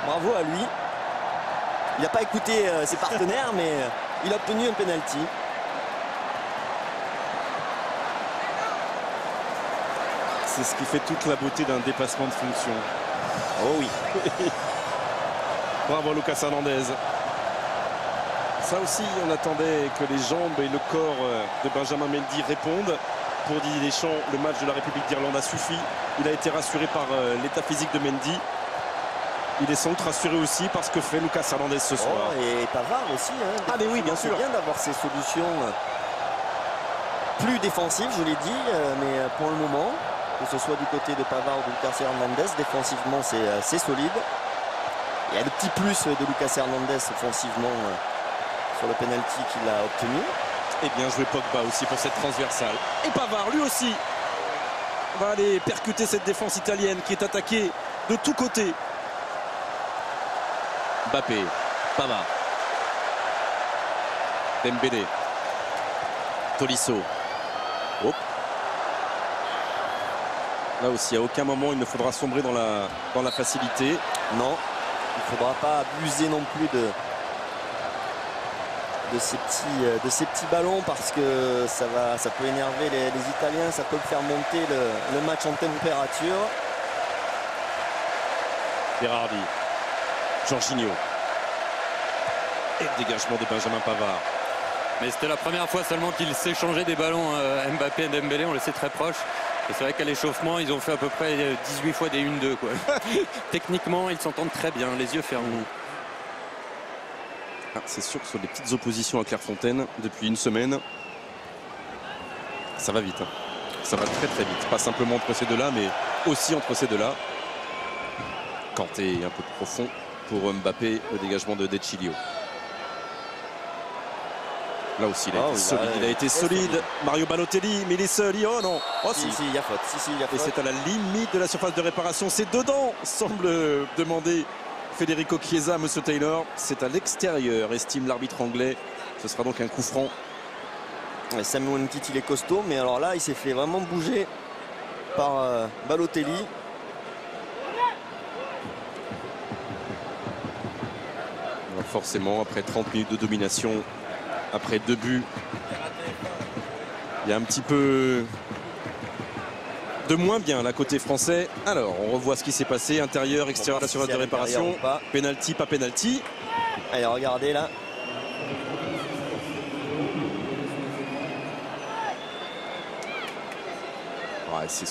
bravo à lui. Il n'a pas écouté ses partenaires mais il a obtenu un penalty. C'est ce qui fait toute la beauté d'un dépassement de fonction. Oh oui. Bravo Lucas Hernandez. Ça aussi, on attendait que les jambes et le corps de Benjamin Mendy répondent. Pour Didier Deschamps, le match de la République d'Irlande a suffi. Il a été rassuré par l'état physique de Mendy. Il est sans doute rassuré aussi par ce que fait Lucas Hernandez ce soir. Et Pavard aussi. Hein, ah mais oui, bien sûr. C'est bien d'avoir ces solutions plus défensives, je l'ai dit, mais pour le moment, que ce soit du côté de Pavard ou de Lucas Hernandez, défensivement c'est solide. Il y a le petit plus de Lucas Hernandez offensivement sur le penalty qu'il a obtenu. Et bien joué Pogba aussi pour cette transversale. Et Pavard lui aussi va aller percuter cette défense italienne qui est attaquée de tous côtés. Mbappé, Pavard, Dembélé, Tolisso. Oh. Là aussi, à aucun moment il ne faudra sombrer dans la facilité. Non, il ne faudra pas abuser non plus de ces petits ballons parce que ça peut énerver les Italiens, ça peut faire monter le match en température. Berardi, Jorginho et le dégagement de Benjamin Pavard. Mais c'était la première fois seulement qu'ils s'échangeaient des ballons. Mbappé et Dembélé, on le sait très proche. Et c'est vrai qu'à l'échauffement, ils ont fait à peu près 18 fois des 1-2. Techniquement, ils s'entendent très bien, les yeux fermés. Ah, c'est sûr que sur les petites oppositions à Clairefontaine, depuis une semaine, ça va vite. Hein. Ça va très très vite. Pas simplement entre ces deux-là, mais aussi entre ces deux-là. Kanté un peu profond pour Mbappé, le dégagement de De Chilio. Là aussi, il a été solide. Mario Balotelli, mais il est seul. Oh non. Oh si, il y a faute. Il y a faute. Et c'est à la limite de la surface de réparation. C'est dedans, semble demander Federico Chiesa, Monsieur Taylor. C'est à l'extérieur, estime l'arbitre anglais. Ce sera donc un coup franc. Et Samuel Umtiti, il est costaud, mais alors là, il s'est fait vraiment bouger par Balotelli. Alors forcément, après 30 minutes de domination, après 2 buts, il y a un petit peu de moins bien là côté français. Alors on revoit ce qui s'est passé, intérieur, extérieur de la surface de réparation, penalty, pas penalty. Allez, regardez là. Ouais, c'est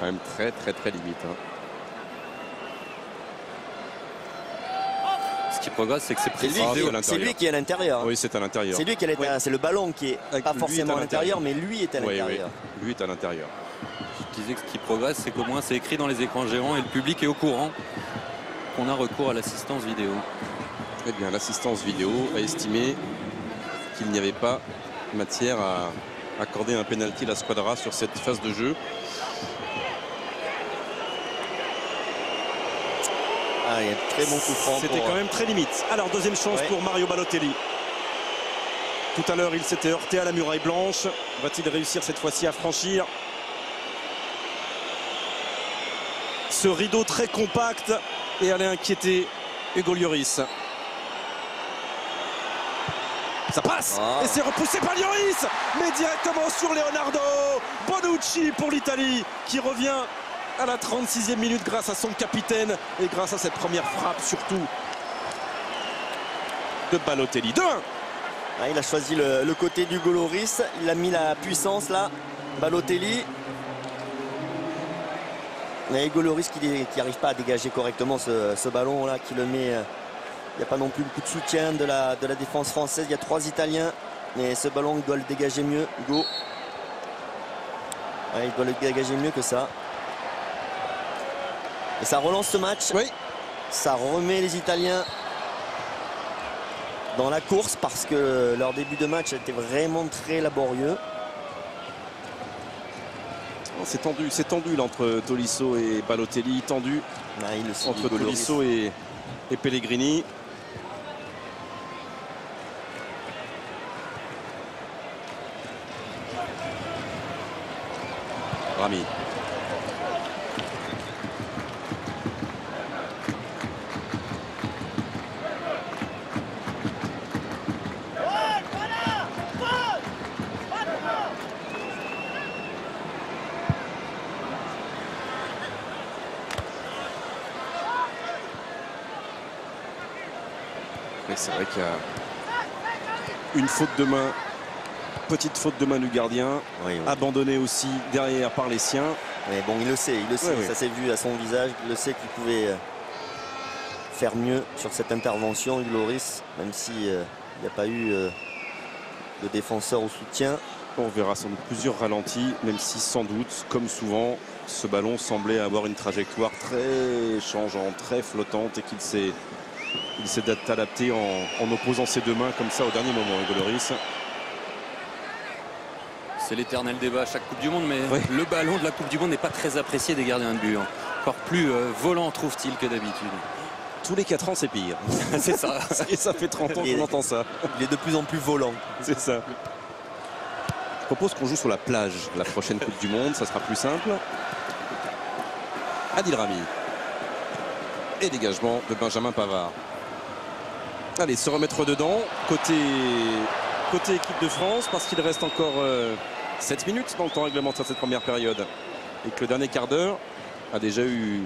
quand même très très très limite. Hein. Ce qui progresse, c'est que c'est lui qui est à l'intérieur. Oui, c'est à l'intérieur. C'est lui qui est à l'intérieur. C'est le ballon qui est pas forcément à l'intérieur, mais lui est à l'intérieur. Oui. Lui est à l'intérieur. Je disais que ce qui progresse, c'est qu'au moins c'est écrit dans les écrans géants et le public est au courant qu'on a recours à l'assistance vidéo. Eh bien, l'assistance vidéo a estimé qu'il n'y avait pas matière à accorder un penalty à la Squadra sur cette phase de jeu. Ah, il y a un très bon coup franc. C'était quand même très limite. Alors, deuxième chance pour Mario Balotelli. Tout à l'heure, il s'était heurté à la muraille blanche. Va-t-il réussir cette fois-ci à franchir ce rideau très compact et aller inquiéter Hugo Lloris? Ça passe et c'est repoussé par Lloris, mais directement sur Leonardo Bonucci pour l'Italie qui revient à la 36e minute grâce à son capitaine et grâce à cette première frappe surtout de Balotelli. 2-1. Ah, il a choisi le côté d'Hugo Lloris, il a mis la puissance là, Balotelli. Mais Hugo Lloris qui n'arrive pas à dégager correctement ce ballon là, qui le met. Il n'y a pas non plus beaucoup de soutien de la défense française. Il y a 3 Italiens, mais ce ballon il doit le dégager mieux, Hugo. Ouais, il doit le dégager mieux que ça. Et ça relance ce match. Oui. Ça remet les Italiens dans la course parce que leur début de match a été vraiment très laborieux. C'est tendu là, entre Tolisso et Balotelli, tendu entre Tolisso et Pellegrini. Rami. C'est vrai qu'il y a une faute de main, petite faute de main du gardien, oui. Abandonné aussi derrière par les siens. Mais bon, il le sait, oui, ça s'est vu à son visage, il le sait qu'il pouvait faire mieux sur cette intervention, Hugo Lloris, même s'il n'y a pas eu de défenseur au soutien. On verra sans doute plusieurs ralentis, même si sans doute, comme souvent, ce ballon semblait avoir une trajectoire très changeante, très flottante et qu'il s'est adapté en opposant ses deux mains comme ça au dernier moment, Hugo Lloris. C'est l'éternel débat à chaque Coupe du Monde, mais le ballon de la Coupe du Monde n'est pas très apprécié des gardiens de but. Encore plus volant trouve-t-il que d'habitude. Tous les 4 ans, c'est pire. C'est ça. Et ça fait 30 ans qu'on entend ça. Il est de plus en plus volant. C'est ça. Je propose qu'on joue sur la plage la prochaine Coupe du Monde, ça sera plus simple. Adil Rami. Et dégagement de Benjamin Pavard. Allez, se remettre dedans, côté équipe de France, parce qu'il reste encore 7 minutes dans le temps réglementaire de cette première période. Et que le dernier quart d'heure a déjà eu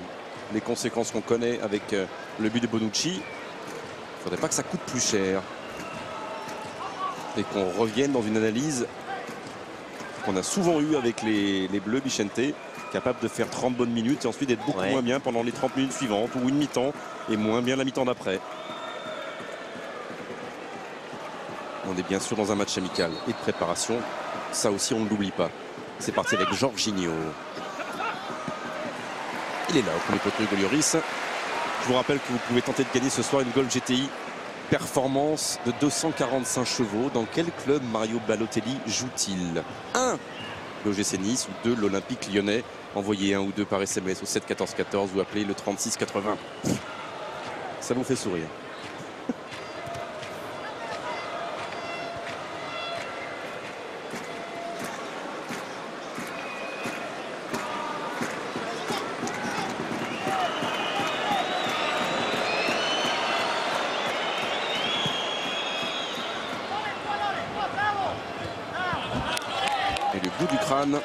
les conséquences qu'on connaît avec le but de Bonucci. Il ne faudrait pas que ça coûte plus cher. Et qu'on revienne dans une analyse qu'on a souvent eue avec les Bleus, Vicente, capable de faire 30 bonnes minutes et ensuite d'être beaucoup moins bien pendant les 30 minutes suivantes ou une mi-temps et moins bien la mi-temps d'après. On est bien sûr dans un match amical et de préparation. Ça aussi, on ne l'oublie pas. C'est parti avec Jorginho. Il est là au premier poteau, Hugo Lloris. Je vous rappelle que vous pouvez tenter de gagner ce soir une Golf GTI performance de 245 chevaux. Dans quel club Mario Balotelli joue-t-il? 1. L'OGC Nice ou 2. L'Olympique Lyonnais. Envoyez 1 ou 2 par SMS au 7 14 14 ou appelez le 36 80. Ça vous fait sourire. Et le bout du crâne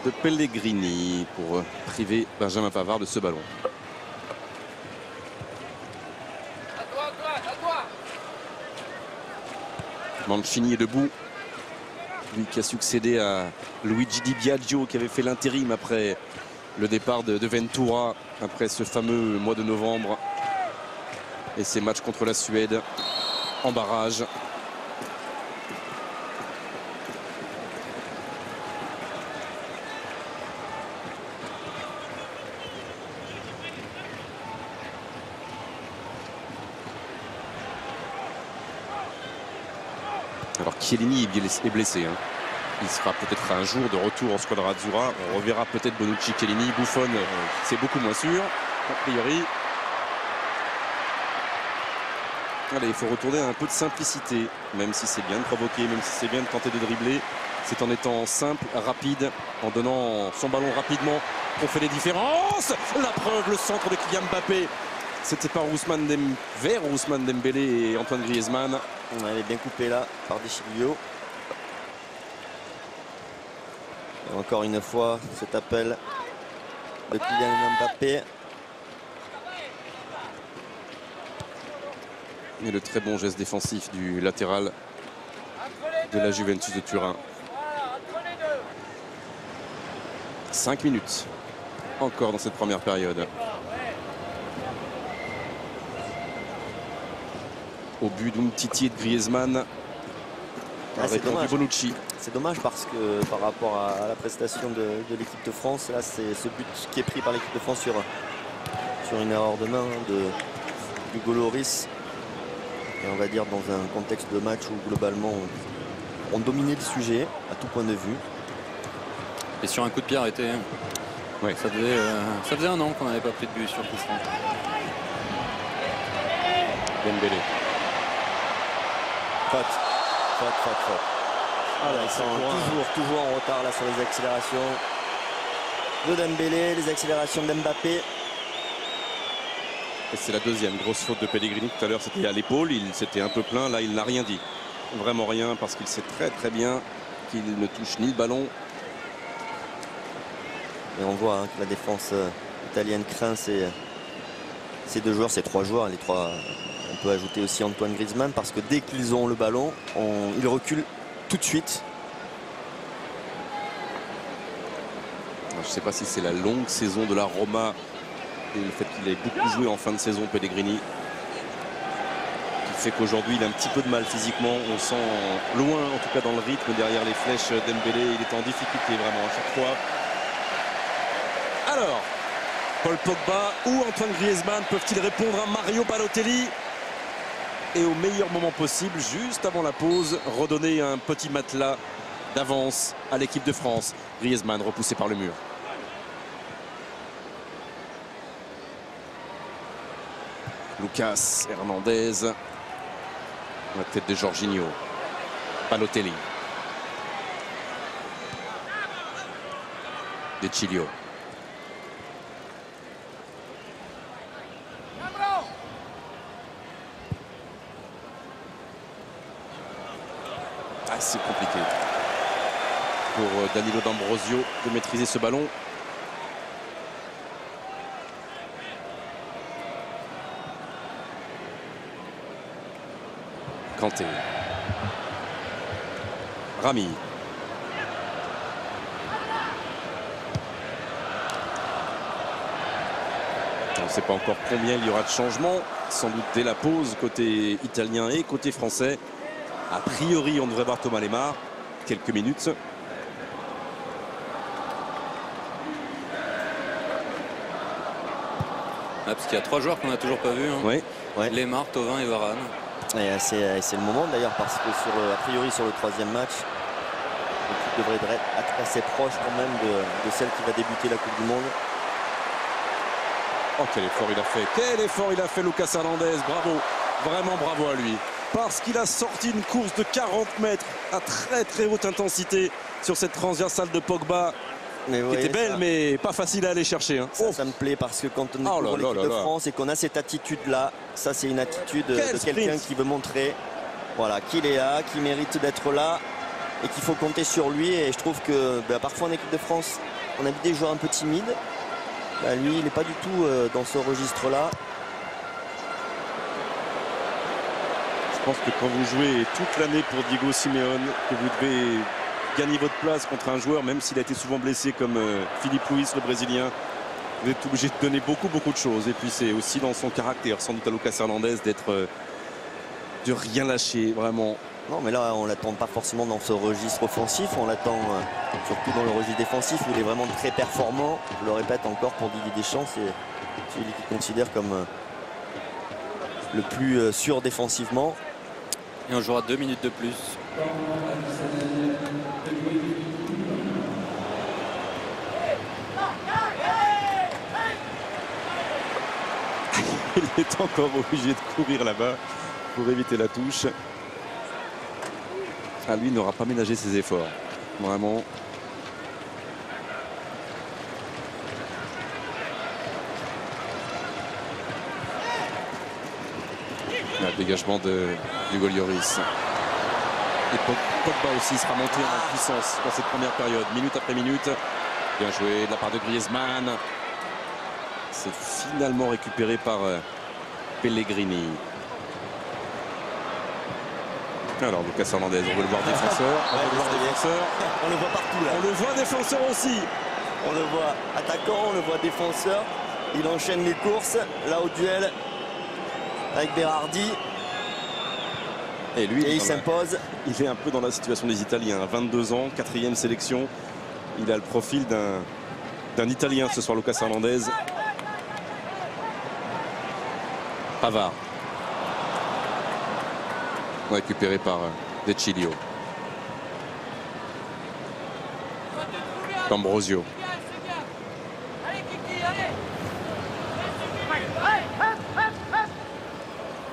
de Pellegrini pour priver Benjamin Pavard de ce ballon. Mancini est debout. Lui qui a succédé à Luigi Di Biagio qui avait fait l'intérim après le départ de Ventura, après ce fameux mois de novembre et ses matchs contre la Suède en barrage. Alors Chiellini est blessé. Il sera peut-être un jour de retour en Squadra Azzurra. On reverra peut-être Bonucci, Chiellini, Buffon. C'est beaucoup moins sûr, a priori. Allez, il faut retourner à un peu de simplicité, même si c'est bien de provoquer, même si c'est bien de tenter de dribbler. C'est en étant simple, rapide, en donnant son ballon rapidement qu'on fait les différences. La preuve, le centre de Kylian Mbappé. C'était par vers Ousmane Dembélé et Antoine Griezmann. On avait bien coupé là par Deschilio. Et encore une fois, cet appel de Kylian Mbappé. Et le très bon geste défensif du latéral de la Juventus de Turin. 5 minutes encore dans cette première période. Au but d'Umtiti et de Griezmann. C'est dommage. Bonucci. C'est dommage parce que par rapport à la prestation de l'équipe de France, là c'est ce but qui est pris par l'équipe de France sur une erreur de main de Hugo Lloris. Et on va dire dans un contexte de match où globalement on dominait le sujet à tout point de vue. Et sur un coup de pied arrêté. Ouais. Ça faisait un an qu'on n'avait pas pris de but sur coup franc. Dembélé. Faute. Ils sont toujours en retard là sur les accélérations de Dembélé, les accélérations d'Mbappé. Et c'est la deuxième grosse faute de Pellegrini. Tout à l'heure, c'était à l'épaule. Il s'était un peu plaint. Là, il n'a rien dit. Vraiment rien, parce qu'il sait très très bien qu'il ne touche ni le ballon. Et on voit que la défense italienne craint ces deux joueurs, ces trois joueurs. Les trois, on peut ajouter aussi Antoine Griezmann, parce que dès qu'ils ont le ballon, ils reculent tout de suite. Je ne sais pas si c'est la longue saison de la Roma et le fait qu'il ait beaucoup joué en fin de saison, Pellegrini, qui fait qu'aujourd'hui il a un petit peu de mal physiquement. On sent loin, en tout cas dans le rythme, derrière les flèches d'Dembélé. Il est en difficulté vraiment à chaque fois. Alors, Paul Pogba ou Antoine Griezmann peuvent-ils répondre à Mario Balotelli? Et au meilleur moment possible, juste avant la pause, redonner un petit matelas d'avance à l'équipe de France. Griezmann repoussé par le mur. Lucas Hernandez. La tête de Jorginho. Balotelli. De Chilio. C'est compliqué pour Danilo D'Ambrosio de maîtriser ce ballon. Kanté. Rami. On ne sait pas encore combien il y aura de changements, sans doute dès la pause côté italien et côté français. A priori, on devrait voir Thomas Lemar. Quelques minutes. Parce qu'il y a trois joueurs qu'on n'a toujours pas vus. Oui. Lemar, Thauvin et Varane. Et c'est le moment d'ailleurs, parce que a priori sur le troisième match, l'équipe devrait être assez proche quand même de celle qui va débuter la Coupe du Monde. Oh, quel effort il a fait. Quel effort il a fait, Lucas Hernandez. Bravo. Vraiment bravo à lui. Parce qu'il a sorti une course de 40 mètres à très très haute intensité sur cette transversale de Pogba, qui était belle, mais pas facile à aller chercher. Ça me plaît, parce que quand on est pour l'équipe de France et qu'on a cette attitude-là, ça c'est une attitude de quelqu'un qui veut montrer qu'il est là, qui mérite d'être là et qu'il faut compter sur lui. Et je trouve que parfois en équipe de France, on a vu des joueurs un peu timides. Lui, il n'est pas du tout dans ce registre-là. Je pense que quand vous jouez toute l'année pour Diego Simeone, que vous devez gagner votre place contre un joueur, même s'il a été souvent blessé comme Philippe Luis, le Brésilien, vous êtes obligé de donner beaucoup de choses. Et puis c'est aussi dans son caractère, sans doute à Lucas Hernandez, de rien lâcher, vraiment. Non, mais là, on ne l'attend pas forcément dans ce registre offensif. On l'attend surtout dans le registre défensif, où il est vraiment très performant. Je le répète encore, pour Didier Deschamps, c'est celui qu'il considère comme le plus sûr défensivement. Et on jouera 2 minutes de plus. Il est encore obligé de courir là-bas pour éviter la touche. Lui n'aura pas ménagé ses efforts. Vraiment. Le dégagement d'Hugo Lloris. Et Pogba aussi sera monté en puissance dans cette première période, minute après minute. Bien joué de la part de Griezmann. C'est finalement récupéré par Pellegrini. Alors Lucas Hernandez, on veut le voir défenseur. On le voit partout là. On le voit défenseur aussi. On le voit attaquant, on le voit défenseur. Il enchaîne les courses. Là au duel avec Berardi. Et lui, il s'impose. Il est un peu dans la situation des Italiens. 22 ans, 4e sélection. Il a le profil d'un Italien ce soir, Lucas Hernandez. Pavard. Récupéré par De Chilio. D'Ambrosio.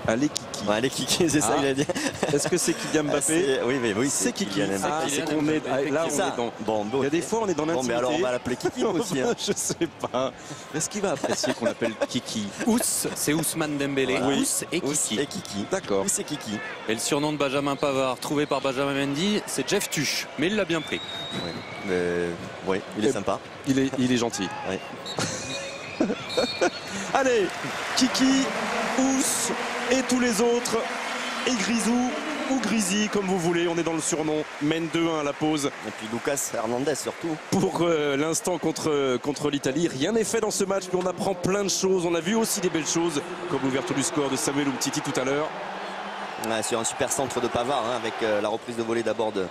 Allez Kiki. Kiki. Ouais, les Kiki, c'est ça il a dit. Est-ce que c'est Kylian Mbappé? Oui, c'est Kiki. Kylian Mbappé. C'est qu'on est, là, on est dans... Bon, il y a des fois, on est dans l'intimité. mais alors on va l'appeler Kiki aussi. Hein. Je sais pas. Est-ce qu'il va apprécier qu'on l'appelle Kiki? Ous, c'est Ousmane Dembélé. Oui. Ous et Kiki. Et Kiki. D'accord. Oui, c'est Kiki. Et le surnom de Benjamin Pavard, trouvé par Benjamin Mendy, c'est Jeff Tuch. Mais il l'a bien pris. Oui, oui, il est sympa. Il est gentil. Oui. Allez, Kiki, Ous et tous les autres, et Grisou ou Grisi, comme vous voulez, on est dans le surnom, mène 2-1 à la pause. Et puis Lucas Hernandez surtout. Pour l'instant contre l'Italie, rien n'est fait dans ce match, mais on apprend plein de choses. On a vu aussi des belles choses, comme l'ouverture du score de Samuel Umtiti tout à l'heure. Ouais, sur un super centre de Pavard, hein, avec la reprise de volée d'abord de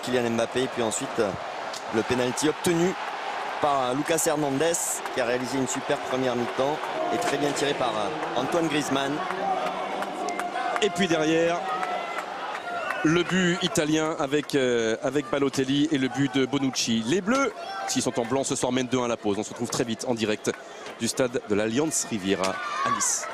Kylian Mbappé, et puis ensuite le penalty obtenu par Lucas Hernandez, qui a réalisé une super première mi-temps, et très bien tiré par Antoine Griezmann. Et puis derrière, le but italien avec Balotelli et le but de Bonucci. Les Bleus, s'ils sont en blanc ce soir, mènent 2-1 à la pause. On se retrouve très vite en direct du stade de l'Allianz Riviera à Nice.